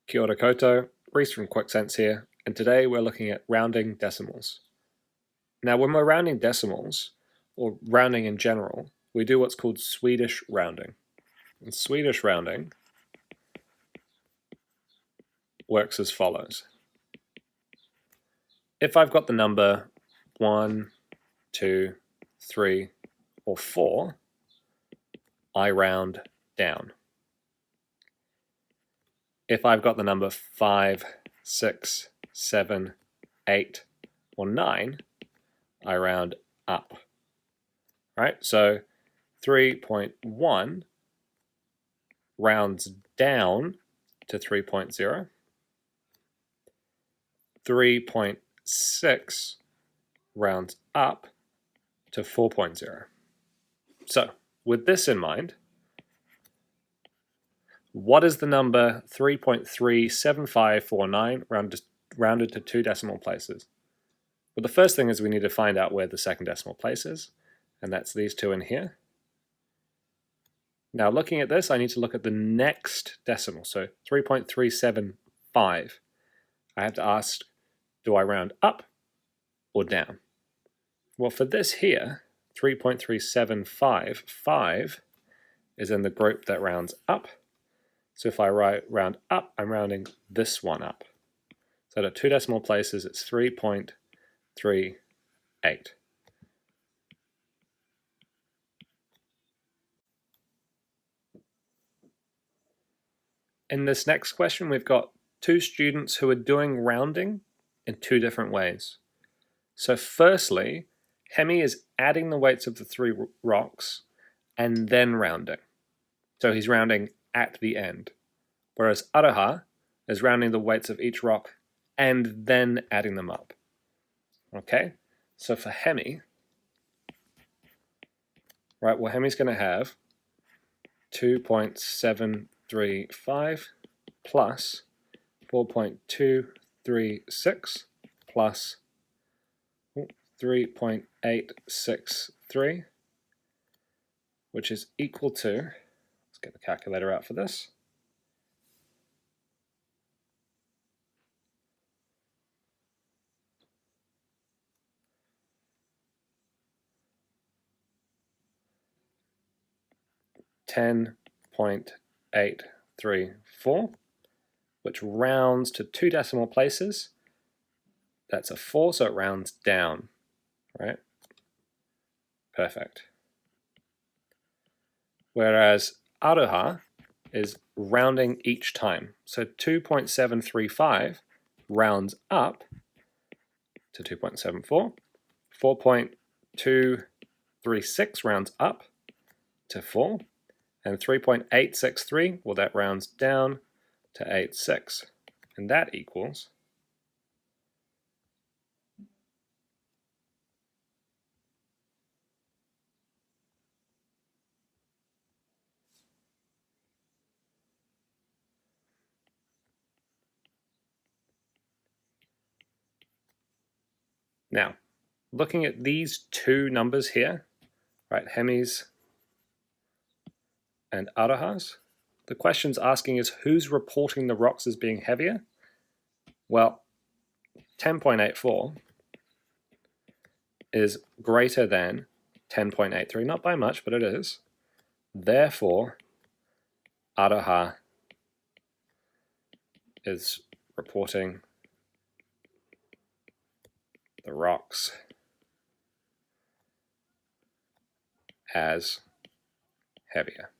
Kia ora koutou, Reese from QuickSense here, and today we're looking at rounding decimals. Now when we're rounding decimals, or rounding in general, we do what's called Swedish rounding. And Swedish rounding works as follows. If I've got the number 1, 2, 3, or 4, I round down. If I've got the number 5, 6, 7, 8, or 9, I round up. Right? So 3.1 rounds down to 3.0. 3.6 rounds up to 4.0. So, with this in mind, what is the number 3.37549 rounded to 2 decimal places? Well, the first thing is we need to find out where the second decimal place is, and that's these two in here. Now, looking at this, I need to look at the next decimal, so 3.375. I have to ask, do I round up or down? Well, for this here, 3.375, 5 is in the group that rounds up. So if I round up, I'm rounding this one up. So at 2 decimal places, it's 3.38. In this next question, we've got 2 students who are doing rounding in 2 different ways. So firstly, Hemi is adding the weights of the 3 rocks and then rounding. So he's rounding at the end. Whereas Aroha is rounding the weights of each rock and then adding them up. Okay? So for Hemi, right, well, Hemi's going to have 2.735 plus 4.236 plus 3.863, which is equal to, let's get the calculator out for this, 10.834, which rounds to 2 decimal places. That's a 4, so it rounds down, right? Perfect. Whereas Aroha is rounding each time. So 2.735 rounds up to 2.74. 4.236 rounds up to 4. And 3.863, well, that rounds down to 86. And that equals now, looking at these 2 numbers here, right, Hemi's and Aroha's, the question's asking is who's reporting the rocks as being heavier? Well, 10.84 is greater than 10.83, not by much, but it is. Therefore, Aroha is reporting the rocks as heavier.